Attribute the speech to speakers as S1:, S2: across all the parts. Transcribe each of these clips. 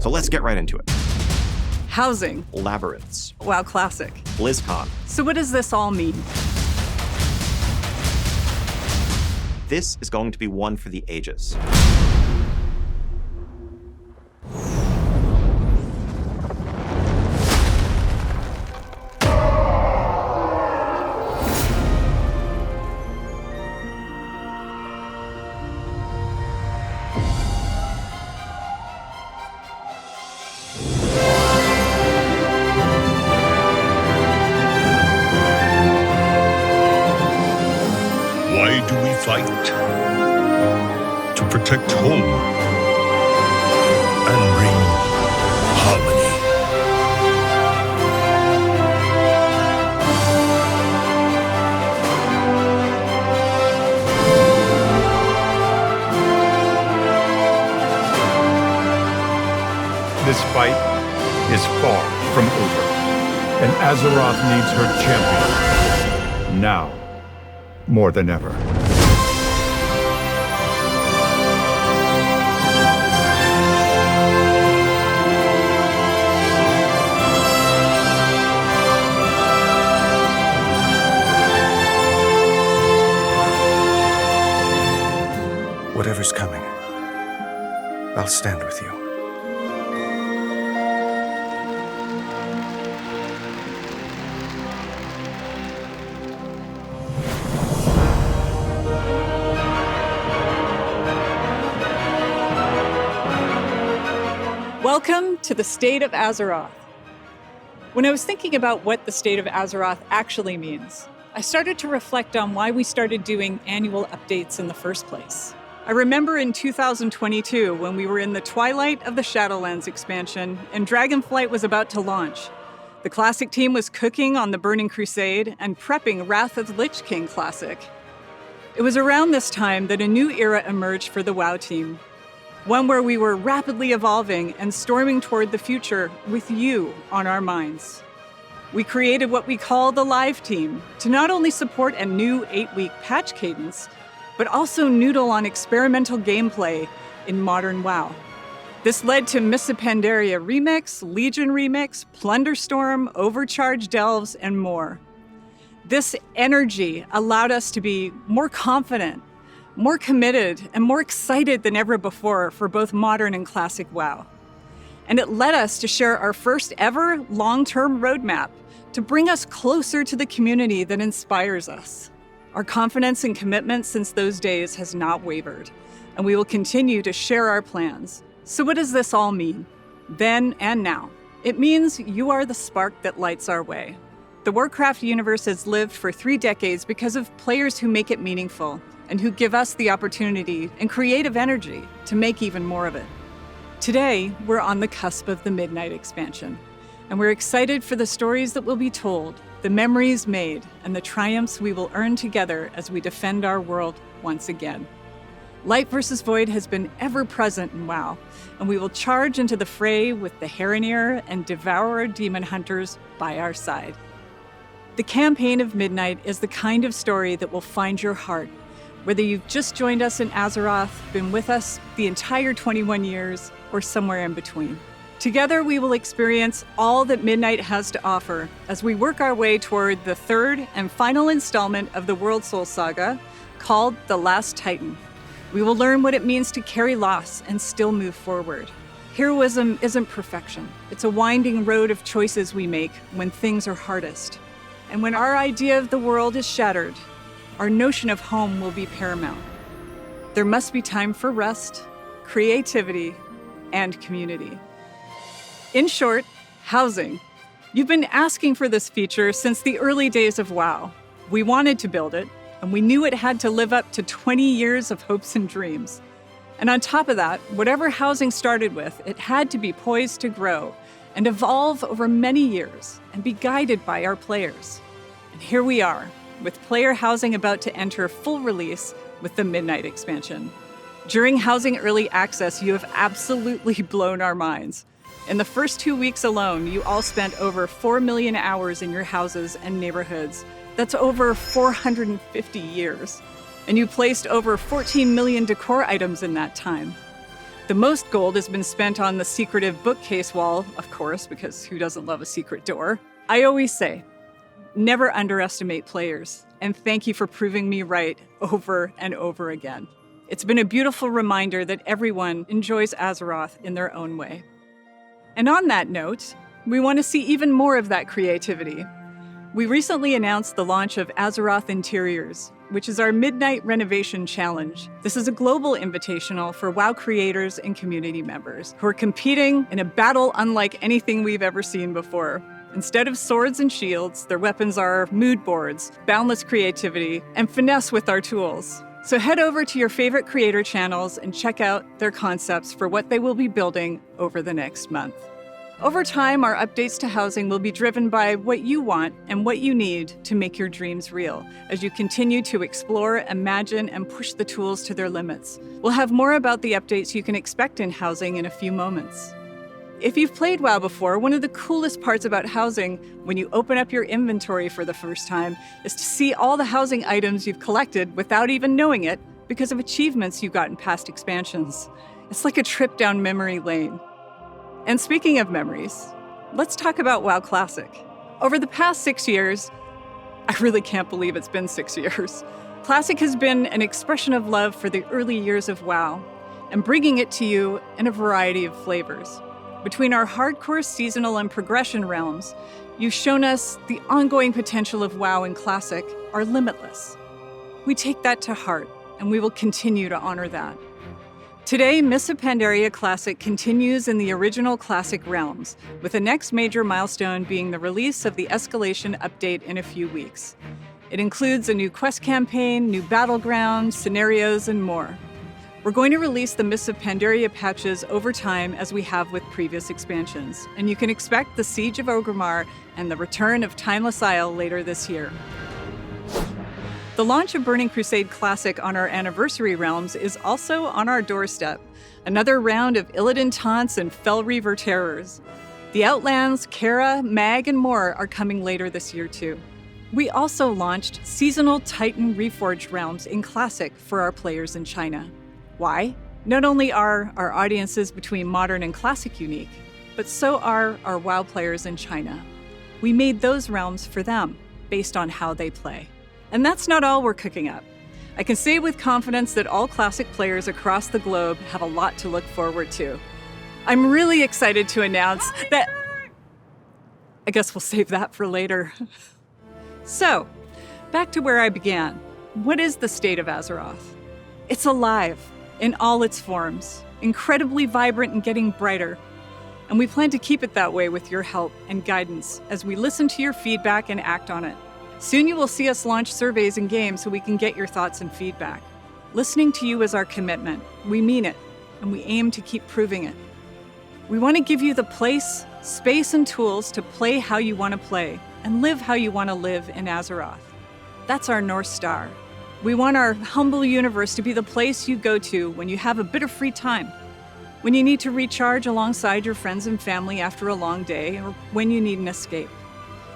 S1: So let's get right into it.
S2: Housing.
S1: Labyrinths.
S2: WoW Classic.
S1: BlizzCon.
S2: So what does this all mean?
S1: This is going to be one for the ages.
S3: Why do we fight? To protect home and bring harmony.
S4: This fight is far from over, and Azeroth needs her champion. Now, more than ever.
S5: Whatever's coming, I'll stand with you.
S2: Welcome to the State of Azeroth. When I was thinking about what the State of Azeroth actually means, I started to reflect on why we started doing annual updates in the first place. I remember in 2022 when we were in the twilight of the Shadowlands expansion and Dragonflight was about to launch. The Classic team was cooking on the Burning Crusade and prepping Wrath of the Lich King Classic. It was around this time that a new era emerged for the WoW team. One where we were rapidly evolving and storming toward the future with you on our minds. We created what we call the Live Team to not only support a new 8-week patch cadence, but also noodle on experimental gameplay in modern WoW. This led to Mists of Pandaria Remix, Legion Remix, Plunderstorm, Overcharged Delves, and more. This energy allowed us to be more confident, more committed, and more excited than ever before for both modern and classic WoW. And it led us to share our first ever long-term roadmap to bring us closer to the community that inspires us. Our confidence and commitment since those days has not wavered, and we will continue to share our plans. So what does this all mean? Then and now. It means you are the spark that lights our way. The Warcraft universe has lived for 3 decades because of players who make it meaningful, and who give us the opportunity and creative energy to make even more of it. Today, we're on the cusp of the Midnight expansion, and we're excited for the stories that will be told, the memories made, and the triumphs we will earn together as we defend our world once again. Light versus Void has been ever present in WoW, and we will charge into the fray with the Heronir and Devourer demon hunters by our side. The campaign of Midnight is the kind of story that will find your heart. Whether you've just joined us in Azeroth, been with us the entire 21 years, or somewhere in between. Together, we will experience all that Midnight has to offer as we work our way toward the 3rd and final installment of the World Soul Saga, called The Last Titan. We will learn what it means to carry loss and still move forward. Heroism isn't perfection. It's a winding road of choices we make when things are hardest. And when our idea of the world is shattered, our notion of home will be paramount. There must be time for rest, creativity, and community. In short, housing. You've been asking for this feature since the early days of WoW. We wanted to build it, and we knew it had to live up to 20 years of hopes and dreams. And on top of that, whatever housing started with, it had to be poised to grow and evolve over many years and be guided by our players. And here we are, with player housing about to enter full release with the Midnight expansion. During Housing Early Access, you have absolutely blown our minds. In the first 2 weeks alone, you all spent over 4 million hours in your houses and neighborhoods. That's over 450 years. And you placed over 14 million decor items in that time. The most gold has been spent on the secretive bookcase wall, of course, because who doesn't love a secret door? I always say, never underestimate players, and thank you for proving me right over and over again. It's been a beautiful reminder that everyone enjoys Azeroth in their own way. And on that note, we want to see even more of that creativity. We recently announced the launch of Azeroth Interiors, which is our Midnight Renovation Challenge. This is a global invitational for WoW creators and community members who are competing in a battle unlike anything we've ever seen before. Instead of swords and shields, their weapons are mood boards, boundless creativity, and finesse with our tools. So head over to your favorite creator channels and check out their concepts for what they will be building over the next month. Over time, our updates to housing will be driven by what you want and what you need to make your dreams real as you continue to explore, imagine, and push the tools to their limits. We'll have more about the updates you can expect in housing in a few moments. If you've played WoW before, one of the coolest parts about housing when you open up your inventory for the first time is to see all the housing items you've collected without even knowing it because of achievements you got in past expansions. It's like a trip down memory lane. And speaking of memories, let's talk about WoW Classic. Over the past 6 years, I really can't believe it's been 6 years, Classic has been an expression of love for the early years of WoW and bringing it to you in a variety of flavors. Between our hardcore seasonal and progression realms, you've shown us the ongoing potential of WoW and Classic are limitless. We take that to heart, and we will continue to honor that. Today, Mists of Pandaria Classic continues in the original Classic realms, with the next major milestone being the release of the Escalation update in a few weeks. It includes a new quest campaign, new battlegrounds, scenarios, and more. We're going to release the Mists of Pandaria patches over time as we have with previous expansions, and you can expect the Siege of Orgrimmar and the return of Timeless Isle later this year. The launch of Burning Crusade Classic on our anniversary realms is also on our doorstep. Another round of Illidan taunts and Fel Reaver terrors. The Outlands, Kara, Mag, and more are coming later this year too. We also launched seasonal Titan Reforged realms in Classic for our players in China. Why? Not only are our audiences between Modern and Classic unique, but so are our WoW players in China. We made those realms for them, based on how they play. And that's not all we're cooking up. I can say with confidence that all Classic players across the globe have a lot to look forward to. I'm really excited to announce that... I guess we'll save that for later. So, back to where I began. What is the state of Azeroth? It's alive, in all its forms, incredibly vibrant and getting brighter. And we plan to keep it that way with your help and guidance as we listen to your feedback and act on it. Soon you will see us launch surveys and games so we can get your thoughts and feedback. Listening to you is our commitment. We mean it, and we aim to keep proving it. We want to give you the place, space, and tools to play how you want to play and live how you want to live in Azeroth. That's our North Star. We want our humble universe to be the place you go to when you have a bit of free time, when you need to recharge alongside your friends and family after a long day, or when you need an escape.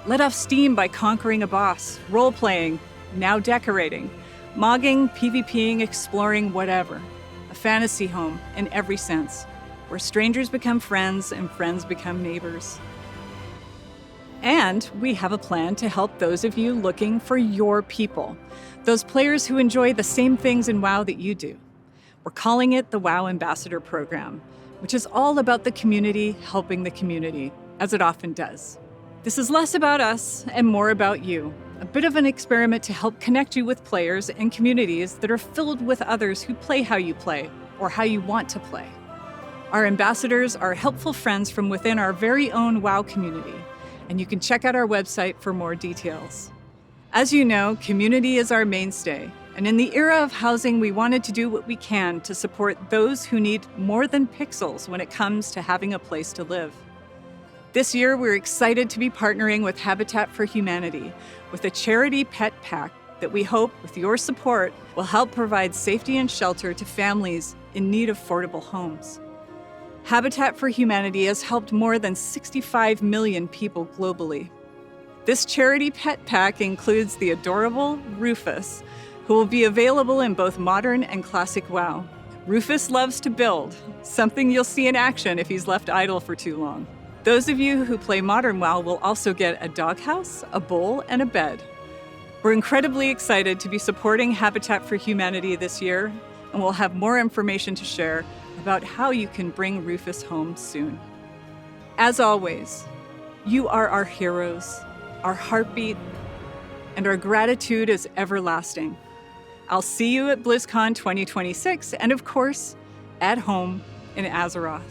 S2: Let off steam by conquering a boss, role-playing, now decorating, mogging, PvPing, exploring, whatever. A fantasy home in every sense, where strangers become friends and friends become neighbors. And we have a plan to help those of you looking for your people, those players who enjoy the same things in WoW that you do. We're calling it the WoW Ambassador Program, which is all about the community helping the community, as it often does. This is less about us and more about you, a bit of an experiment to help connect you with players and communities that are filled with others who play how you play or how you want to play. Our ambassadors are helpful friends from within our very own WoW community, and you can check out our website for more details. As you know, community is our mainstay, and in the era of housing, we wanted to do what we can to support those who need more than pixels when it comes to having a place to live. This year, we're excited to be partnering with Habitat for Humanity with a charity pet pack that we hope, with your support, will help provide safety and shelter to families in need of affordable homes. Habitat for Humanity has helped more than 65 million people globally. This charity pet pack includes the adorable Rufus, who will be available in both Modern and Classic WoW. Rufus loves to build, something you'll see in action if he's left idle for too long. Those of you who play Modern WoW will also get a doghouse, a bowl, and a bed. We're incredibly excited to be supporting Habitat for Humanity this year, and we'll have more information to share about how you can bring Rufus home soon. As always, you are our heroes, our heartbeat, and our gratitude is everlasting. I'll see you at BlizzCon 2026, and of course, at home in Azeroth.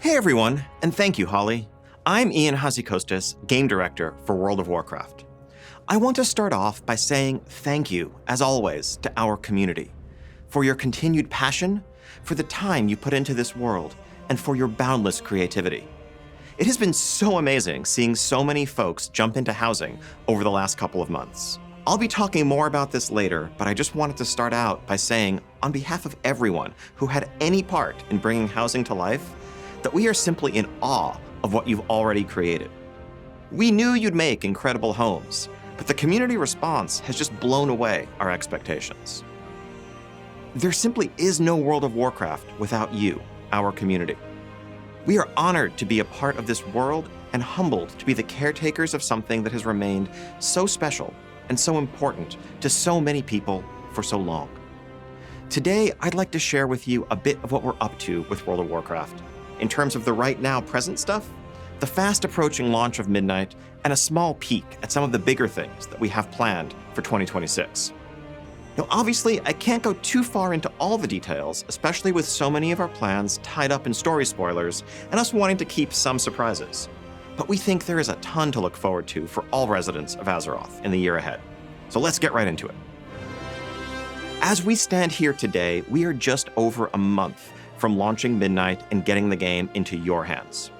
S1: Hey everyone, and thank you, Holly. I'm Ian Hazzikostas, Game Director for World of Warcraft. I want to start off by saying thank you, as always, to our community, for your continued passion, for the time you put into this world, and for your boundless creativity. It has been so amazing seeing so many folks jump into housing over the last couple of months. I'll be talking more about this later, but I just wanted to start out by saying, on behalf of everyone who had any part in bringing housing to life, that we are simply in awe of what you've already created. We knew you'd make incredible homes, but the community response has just blown away our expectations. There simply is no World of Warcraft without you, our community. We are honored to be a part of this world and humbled to be the caretakers of something that has remained so special and so important to so many people for so long. Today, I'd like to share with you a bit of what we're up to with World of Warcraft, in terms of the right now present stuff, the fast approaching launch of Midnight, and a small peek at some of the bigger things that we have planned for 2026. Now, obviously, I can't go too far into all the details, especially with so many of our plans tied up in story spoilers and us wanting to keep some surprises. But we think there is a ton to look forward to for all residents of Azeroth in the year ahead. So let's get right into it. As we stand here today, we are just over a month from launching Midnight and getting the game into your hands.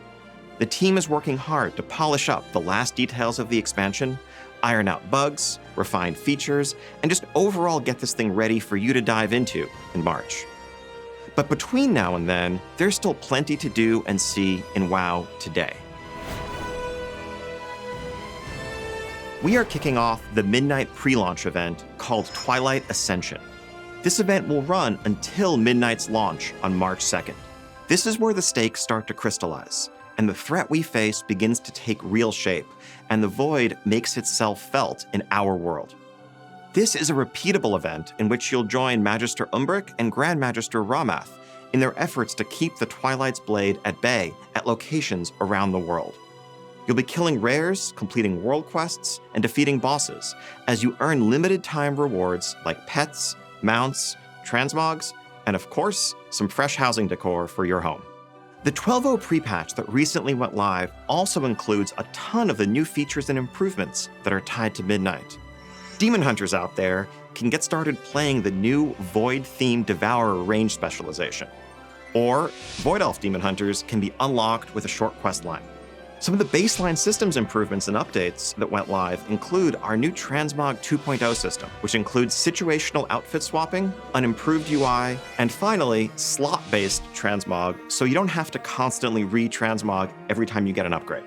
S1: The team is working hard to polish up the last details of the expansion, iron out bugs, refine features, and just overall get this thing ready for you to dive into in March. But between now and then, there's still plenty to do and see in WoW today. We are kicking off the Midnight pre-launch event called Twilight Ascension. This event will run until Midnight's launch on March 2nd. This is where the stakes start to crystallize, and the threat we face begins to take real shape, and the void makes itself felt in our world. This is a repeatable event in which you'll join Magister Umbric and Grand Magister Ramath in their efforts to keep the Twilight's Blade at bay at locations around the world. You'll be killing rares, completing world quests, and defeating bosses as you earn limited time rewards like pets, mounts, transmogs, and of course, some fresh housing decor for your home. The 12.0 pre-patch that recently went live also includes a ton of the new features and improvements that are tied to Midnight. Demon Hunters out there can get started playing the new Void-themed Devourer range specialization. Or Void Elf Demon Hunters can be unlocked with a short quest line. Some of the baseline systems improvements and updates that went live include our new Transmog 2.0 system, which includes situational outfit swapping, an improved UI, and finally, slot-based transmog, so you don't have to constantly re-transmog every time you get an upgrade.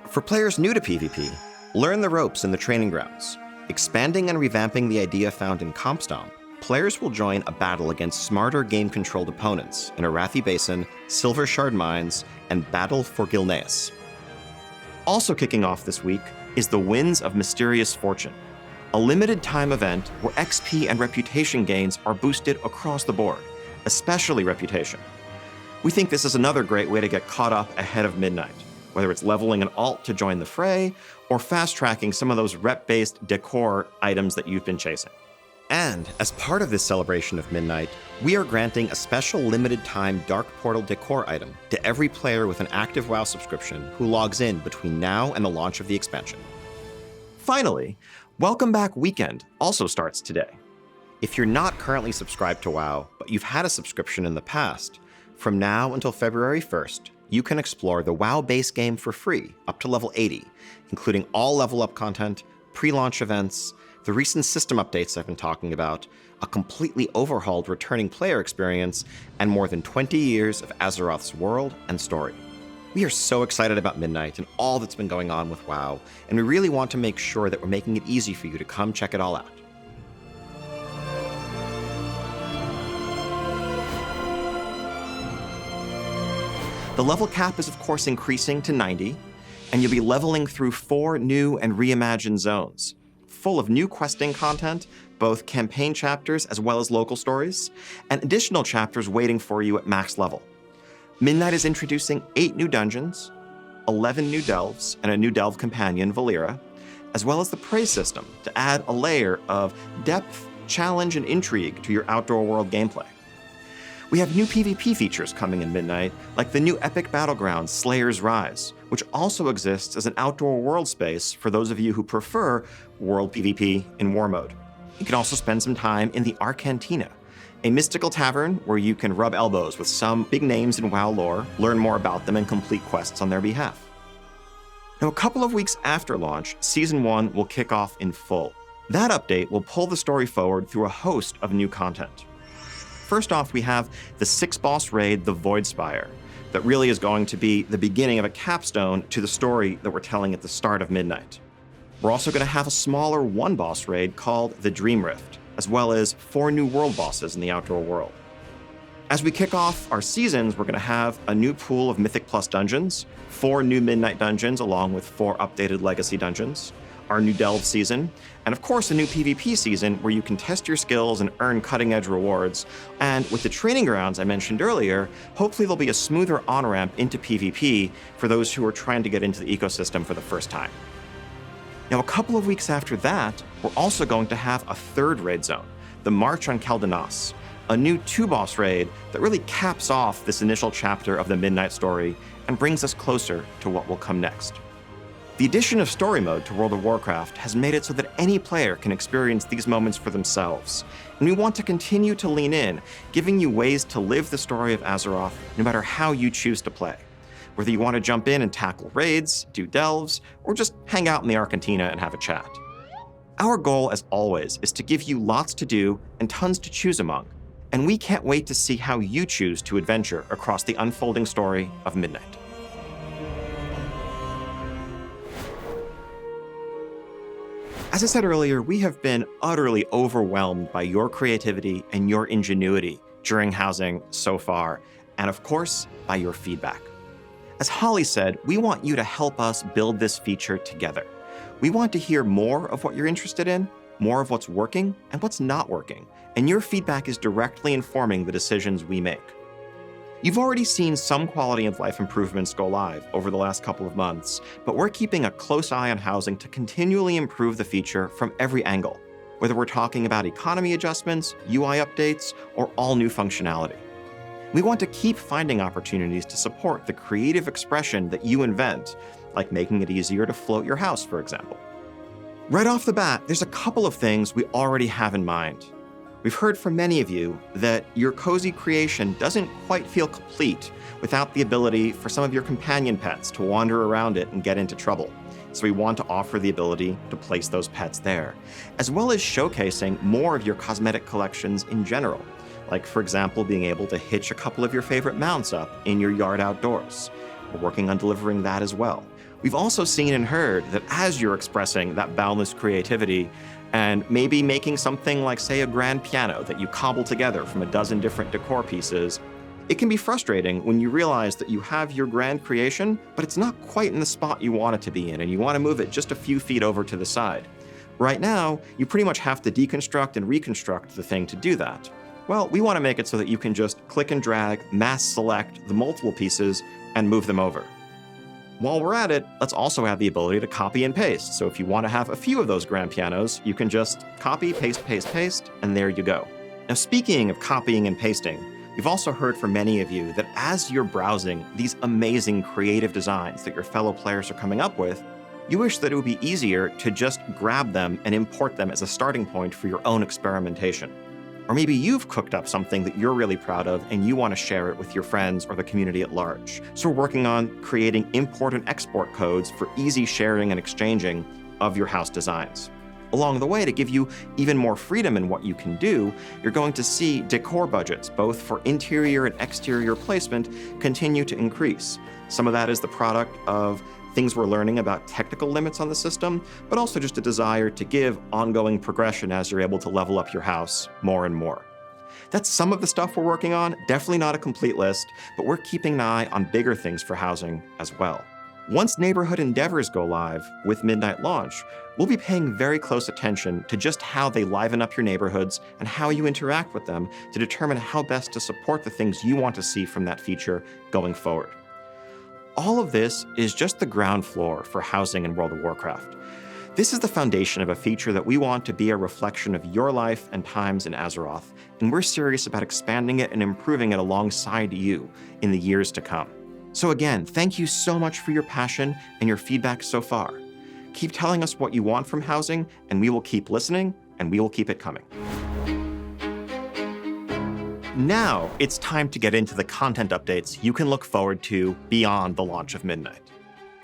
S1: For players new to PvP, learn the ropes in the training grounds. Expanding and revamping the idea found in CompStomp, players will join a battle against smarter game-controlled opponents in Arathi Basin, Silver Shard Mines, and Battle for Gilneas. Also kicking off this week is the Winds of Mysterious Fortune, a limited-time event where XP and reputation gains are boosted across the board, especially reputation. We think this is another great way to get caught up ahead of Midnight, whether it's leveling an alt to join the fray, or fast-tracking some of those rep-based decor items that you've been chasing. And as part of this celebration of Midnight, we are granting a special limited-time Dark Portal decor item to every player with an active WoW subscription who logs in between now and the launch of the expansion. Finally, Welcome Back Weekend also starts today. If you're not currently subscribed to WoW, but you've had a subscription in the past, from now until February 1st, you can explore the WoW base game for free up to level 80, including all level up content, pre-launch events, the recent system updates I've been talking about, a completely overhauled returning player experience, and more than 20 years of Azeroth's world and story. We are so excited about Midnight and all that's been going on with WoW, and we really want to make sure that we're making it easy for you to come check it all out. The level cap is of course increasing to 90, and you'll be leveling through 4 new and reimagined zones, full of new questing content, both campaign chapters as well as local stories, and additional chapters waiting for you at max level. Midnight is introducing 8 new dungeons, 11 new delves, and a new delve companion, Valera, as well as the praise system to add a layer of depth, challenge, and intrigue to your outdoor world gameplay. We have new PvP features coming in Midnight, like the new epic battleground Slayer's Rise, which also exists as an outdoor world space for those of you who prefer world PvP in war mode. You can also spend some time in the Arcantina, a mystical tavern where you can rub elbows with some big names in WoW lore, learn more about them, and complete quests on their behalf. Now, a couple of weeks after launch, Season 1 will kick off in full. That update will pull the story forward through a host of new content. First off, we have the 6-boss raid, the Voidspire, that really is going to be the beginning of a capstone to the story that we're telling at the start of Midnight. We're also going to have a smaller 1-boss raid called the Dream Rift, as well as 4 new world bosses in the outdoor world. As we kick off our seasons, we're going to have a new pool of Mythic Plus dungeons, 4 new Midnight dungeons along with 4 updated Legacy dungeons, our new Delve season, and of course a new PvP season where you can test your skills and earn cutting-edge rewards. And with the training grounds I mentioned earlier, hopefully there'll be a smoother on-ramp into PvP for those who are trying to get into the ecosystem for the first time. Now, a couple of weeks after that, we're also going to have a 3rd raid zone, the March on Caldenas, a new 2-boss raid that really caps off this initial chapter of the Midnight story and brings us closer to what will come next. The addition of story mode to World of Warcraft has made it so that any player can experience these moments for themselves, and we want to continue to lean in, giving you ways to live the story of Azeroth no matter how you choose to play. Whether you want to jump in and tackle raids, do delves, or just hang out in the Arcantina and have a chat. Our goal, as always, is to give you lots to do and tons to choose among, and we can't wait to see how you choose to adventure across the unfolding story of Midnight. As I said earlier, we have been utterly overwhelmed by your creativity and your ingenuity during housing so far, and of course, by your feedback. As Holly said, we want you to help us build this feature together. We want to hear more of what you're interested in, more of what's working and what's not working, and your feedback is directly informing the decisions we make. You've already seen some quality of life improvements go live over the last couple of months, but we're keeping a close eye on housing to continually improve the feature from every angle, whether we're talking about economy adjustments, UI updates, or all new functionality. We want to keep finding opportunities to support the creative expression that you invent, like making it easier to float your house, for example. Right off the bat, there's a couple of things we already have in mind. We've heard from many of you that your cozy creation doesn't quite feel complete without the ability for some of your companion pets to wander around it and get into trouble. So we want to offer the ability to place those pets there, as well as showcasing more of your cosmetic collections in general. Like, for example, being able to hitch a couple of your favorite mounts up in your yard outdoors. We're working on delivering that as well. We've also seen and heard that as you're expressing that boundless creativity and maybe making something like, say, a grand piano that you cobble together from a dozen different decor pieces, it can be frustrating when you realize that you have your grand creation, but it's not quite in the spot you want it to be in, and you want to move it just a few feet over to the side. Right now, you pretty much have to deconstruct and reconstruct the thing to do that. Well, we want to make it so that you can just click and drag, mass select the multiple pieces, and move them over. While we're at it, let's also have the ability to copy and paste. So if you want to have a few of those grand pianos, you can just copy, paste, paste, paste, and there you go. Now, speaking of copying and pasting, we've also heard from many of you that as you're browsing these amazing creative designs that your fellow players are coming up with, you wish that it would be easier to just grab them and import them as a starting point for your own experimentation. Or maybe you've cooked up something that you're really proud of and you want to share it with your friends or the community at large. So we're working on creating import and export codes for easy sharing and exchanging of your house designs. Along the way, to give you even more freedom in what you can do, you're going to see decor budgets, both for interior and exterior placement, continue to increase. Some of that is the product of things we're learning about technical limits on the system, but also just a desire to give ongoing progression as you're able to level up your house more and more. That's some of the stuff we're working on, definitely not a complete list, but we're keeping an eye on bigger things for housing as well. Once neighborhood endeavors go live with Midnight launch, we'll be paying very close attention to just how they liven up your neighborhoods and how you interact with them to determine how best to support the things you want to see from that feature going forward. All of this is just the ground floor for housing in World of Warcraft. This is the foundation of a feature that we want to be a reflection of your life and times in Azeroth, and we're serious about expanding it and improving it alongside you in the years to come. So again, thank you so much for your passion and your feedback so far. Keep telling us what you want from housing, and we will keep listening, and we will keep it coming. Now, it's time to get into the content updates you can look forward to beyond the launch of Midnight.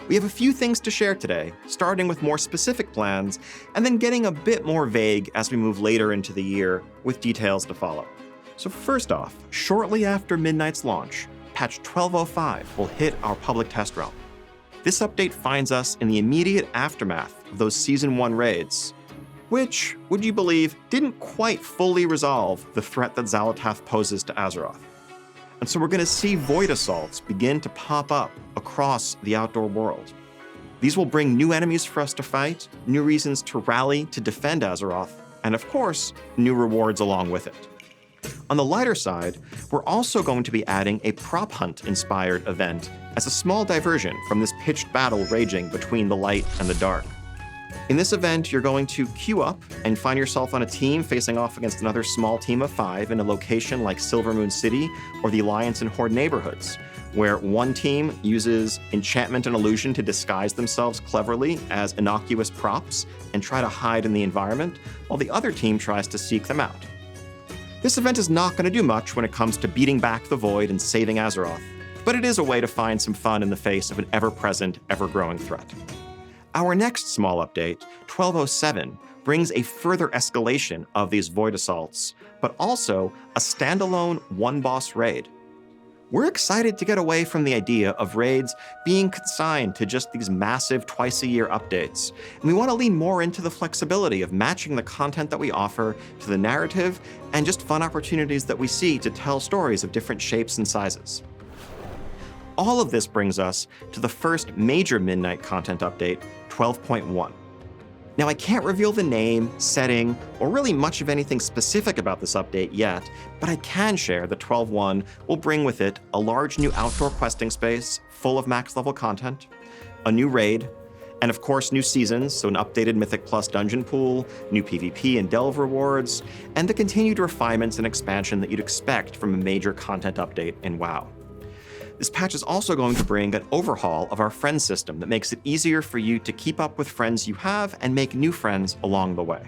S1: We have a few things to share today, starting with more specific plans, and then getting a bit more vague as we move later into the year with details to follow. So first off, shortly after Midnight's launch, patch 1205 will hit our public test realm. This update finds us in the immediate aftermath of those Season 1 raids, which, would you believe, didn't quite fully resolve the threat that Xal'atath poses to Azeroth. And so we're going to see void assaults begin to pop up across the outdoor world. These will bring new enemies for us to fight, new reasons to rally to defend Azeroth, and of course, new rewards along with it. On the lighter side, we're also going to be adding a prop hunt-inspired event as a small diversion from this pitched battle raging between the light and the dark. In this event, you're going to queue up and find yourself on a team facing off against another small team of 5 in a location like Silvermoon City or the Alliance and Horde neighborhoods, where one team uses enchantment and illusion to disguise themselves cleverly as innocuous props and try to hide in the environment, while the other team tries to seek them out. This event is not going to do much when it comes to beating back the Void and saving Azeroth, but it is a way to find some fun in the face of an ever-present, ever-growing threat. Our next small update, 1207, brings a further escalation of these Void assaults, but also a standalone one-boss raid. We're excited to get away from the idea of raids being consigned to just these massive twice-a-year updates, and we want to lean more into the flexibility of matching the content that we offer to the narrative and just fun opportunities that we see to tell stories of different shapes and sizes. All of this brings us to the first major Midnight content update, 12.1. Now, I can't reveal the name, setting, or really much of anything specific about this update yet, but I can share that 12.1 will bring with it a large new outdoor questing space full of max-level content, a new raid, and of course new seasons, so an updated Mythic Plus dungeon pool, new PvP and Delve rewards, and the continued refinements and expansion that you'd expect from a major content update in WoW. This patch is also going to bring an overhaul of our friends system that makes it easier for you to keep up with friends you have and make new friends along the way.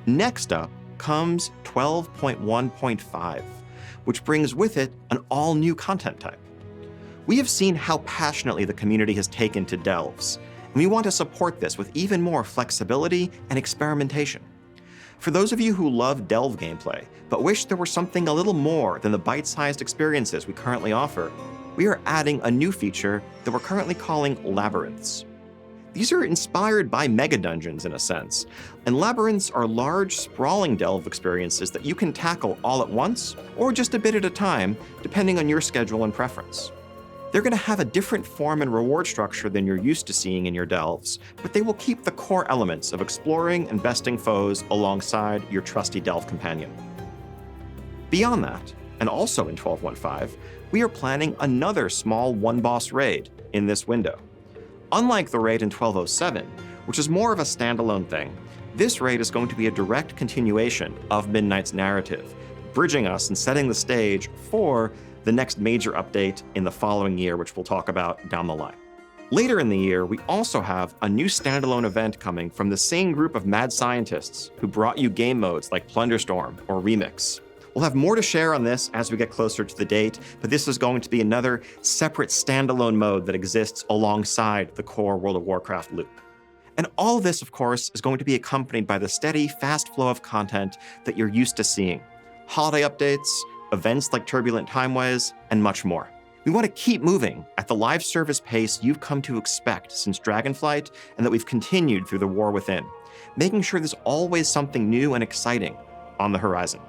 S1: Next up comes 12.1.5, which brings with it an all-new content type. We have seen how passionately the community has taken to delves, and we want to support this with even more flexibility and experimentation. For those of you who love delve gameplay, but wish there were something a little more than the bite-sized experiences we currently offer, we are adding a new feature that we're currently calling labyrinths. These are inspired by mega dungeons in a sense, and labyrinths are large, sprawling delve experiences that you can tackle all at once or just a bit at a time, depending on your schedule and preference. They're going to have a different form and reward structure than you're used to seeing in your delves, but they will keep the core elements of exploring and besting foes alongside your trusty delve companion. Beyond that, and also in 12.1.5, we are planning another small one-boss raid in this window. Unlike the raid in 12.07, which is more of a standalone thing, this raid is going to be a direct continuation of Midnight's narrative, bridging us and setting the stage for the next major update in the following year, which we'll talk about down the line. Later in the year, we also have a new standalone event coming from the same group of mad scientists who brought you game modes like Plunderstorm or Remix. We'll have more to share on this as we get closer to the date, but this is going to be another separate standalone mode that exists alongside the core World of Warcraft loop. And all of this, of course, is going to be accompanied by the steady, fast flow of content that you're used to seeing. Holiday updates, events like Turbulent Timeways, and much more. We want to keep moving at the live service pace you've come to expect since Dragonflight and that we've continued through the War Within, making sure there's always something new and exciting on the horizon.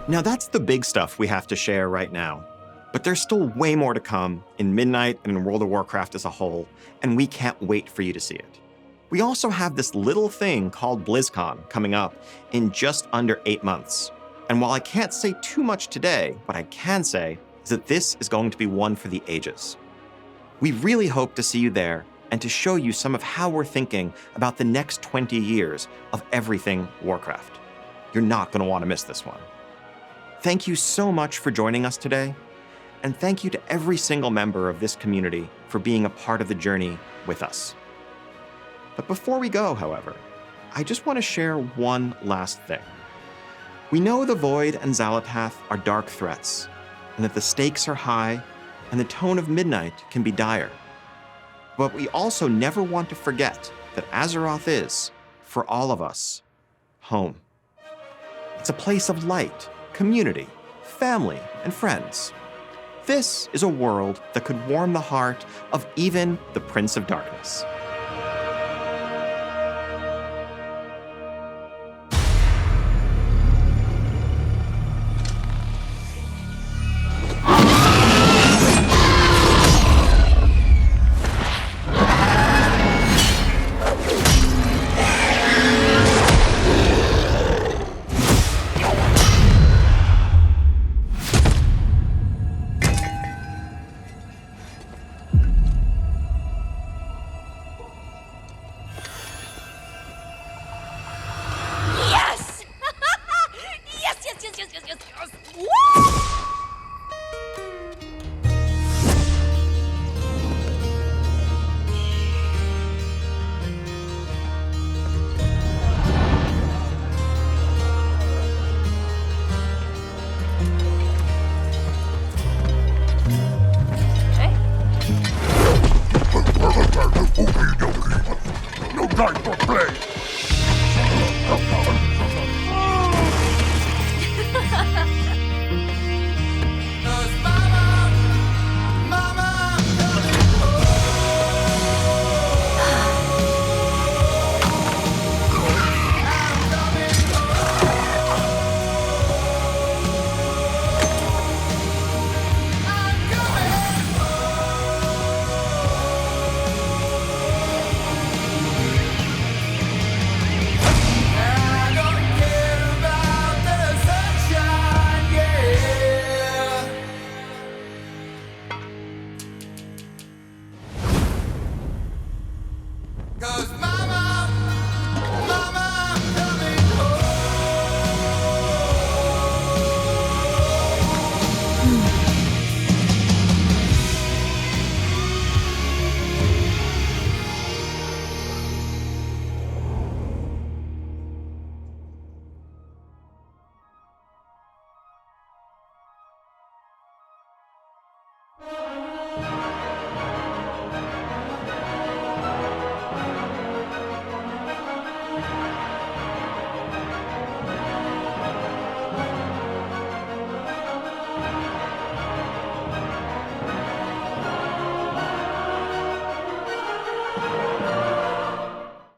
S1: Now that's the big stuff we have to share right now. But there's still way more to come in Midnight and in World of Warcraft as a whole, and we can't wait for you to see it. We also have this little thing called BlizzCon coming up in just under 8 months. And while I can't say too much today, what I can say is that this is going to be one for the ages. We really hope to see you there and to show you some of how we're thinking about the next 20 years of everything Warcraft. You're not going to want to miss this one. Thank you so much for joining us today, and thank you to every single member of this community for being a part of the journey with us. But before we go, however, I just want to share one last thing. We know the Void and Xalatath are dark threats, and that the stakes are high, and the tone of Midnight can be dire. But we also never want to forget that Azeroth is, for all of us, home. It's a place of light, community, family, and friends. This is a world that could warm the heart of even the Prince of Darkness.